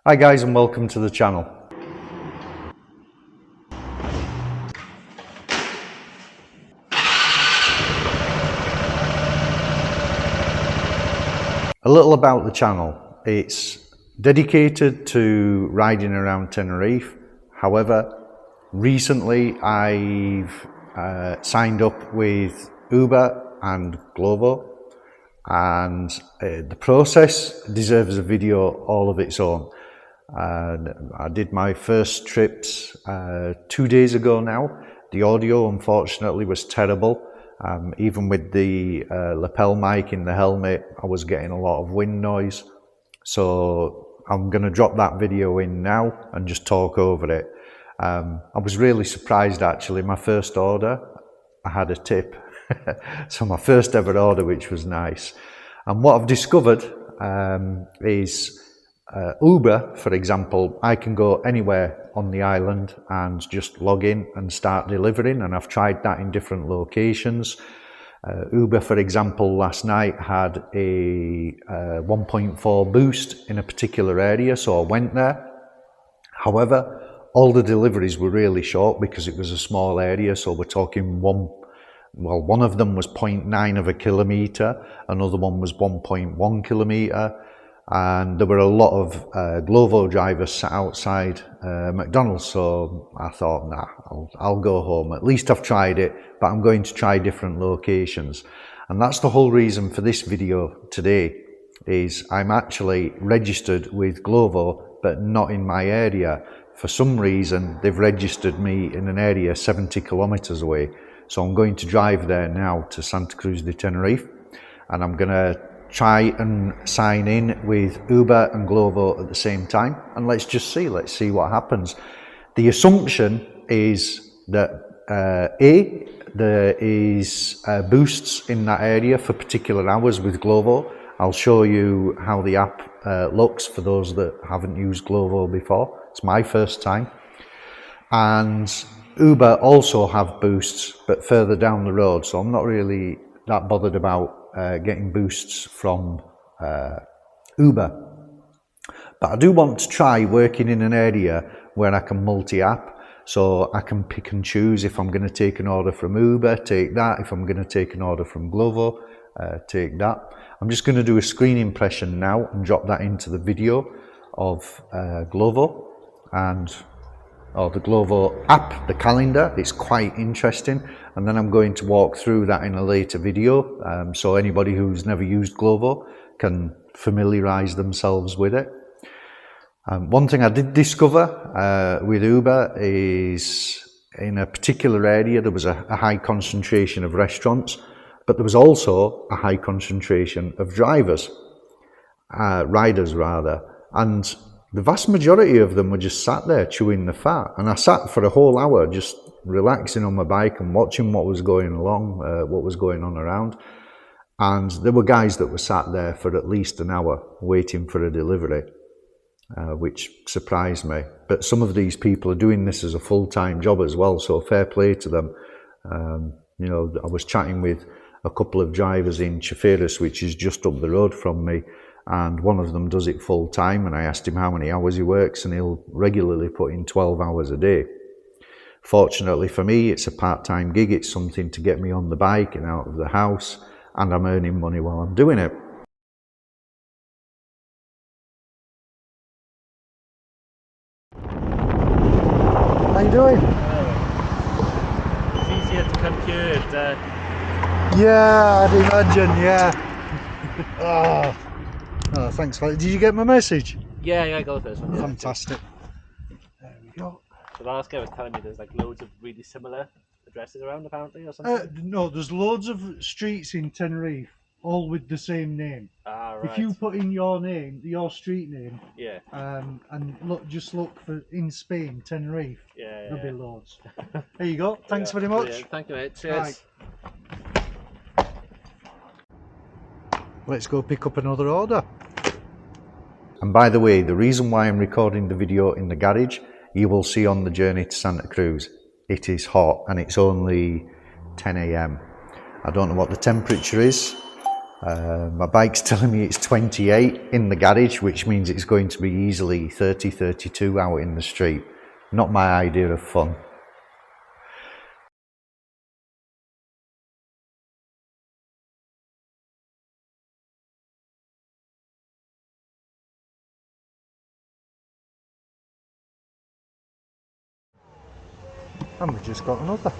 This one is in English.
Hi guys, and welcome to the channel. A little about the channel. It's dedicated to riding around Tenerife. However, recently I've signed up with Uber and Glovo, and the process deserves a video all of its own. I did my first trips 2 days ago now. The audio unfortunately was terrible. Even with the lapel mic in the helmet, I was getting a lot of wind noise. So I'm going to drop that video in now and just talk over it. I was really surprised actually. My first order, I had a tip. So my first ever order, which was nice. And what I've discovered is Uber, for example, I can go anywhere on the island and just log in and start delivering, and I've tried that in different locations. Uber, for example, last night had a 1.4 boost in a particular area, so I went there. However, all the deliveries were really short because it was a small area, so we're talking one of them was 0.9 of a kilometre, another one was 1.1 kilometre, and there were a lot of Glovo drivers sat outside McDonald's, so I thought, nah, I'll go home. At least I've tried it, but I'm going to try different locations. And that's the whole reason for this video today, is I'm actually registered with Glovo, but not in my area. For some reason, they've registered me in an area 70 kilometres away. So I'm going to drive there now to Santa Cruz de Tenerife, and I'm going to try and sign in with Uber and Glovo at the same time, and let's see what happens. The assumption is that there is boosts in that area for particular hours with Glovo. I'll show you how the app looks for those that haven't used Glovo before. It's my first time. And Uber also have boosts, but further down the road, so I'm not really that bothered about getting boosts from Uber. But I do want to try working in an area where I can multi-app, so I can pick and choose. If I'm going to take an order from Uber, take that. If I'm going to take an order from Glovo, take that. I'm just going to do a screen impression now and drop that into the video of Glovo or the Glovo app, the calendar. It's quite interesting, and then I'm going to walk through that in a later video, so anybody who's never used Glovo can familiarize themselves with it. One thing I did discover with Uber is in a particular area there was a high concentration of restaurants, but there was also a high concentration of riders rather, and the vast majority of them were just sat there chewing the fat, and I sat for a whole hour just relaxing on my bike and watching what was going on around. And there were guys that were sat there for at least an hour waiting for a delivery, which surprised me. But some of these people are doing this as a full-time job as well, so fair play to them. You know, I was chatting with a couple of drivers in Chaferas, which is just up the road from me, and one of them does it full time, and I asked him how many hours he works, and he'll regularly put in 12 hours a day. Fortunately for me, it's a part-time gig. It's something to get me on the bike and out of the house, and I'm earning money while I'm doing it. How you doing? It's easier to come here. Yeah, I'd imagine, yeah. Oh, thanks. Did you get my message? Yeah, I got this one. Yeah. Fantastic. There we go. The last guy was telling me there's like loads of really similar addresses around apparently or something. No, there's loads of streets in Tenerife, all with the same name. Ah, right. If you put in your name, your street name, yeah, and just look for in Spain, Tenerife, yeah, there'll be loads. There you go. Thanks very much. Brilliant. Thank you, mate. Cheers. Right. Let's go pick up another order. And by the way, the reason why I'm recording the video in the garage, you will see on the journey to Santa Cruz, it is hot and it's only 10 AM. I don't know what the temperature is, My bike's telling me it's 28 in the garage, which means it's going to be easily 30, 32 out in the street. Not my idea of fun. And we've just got another.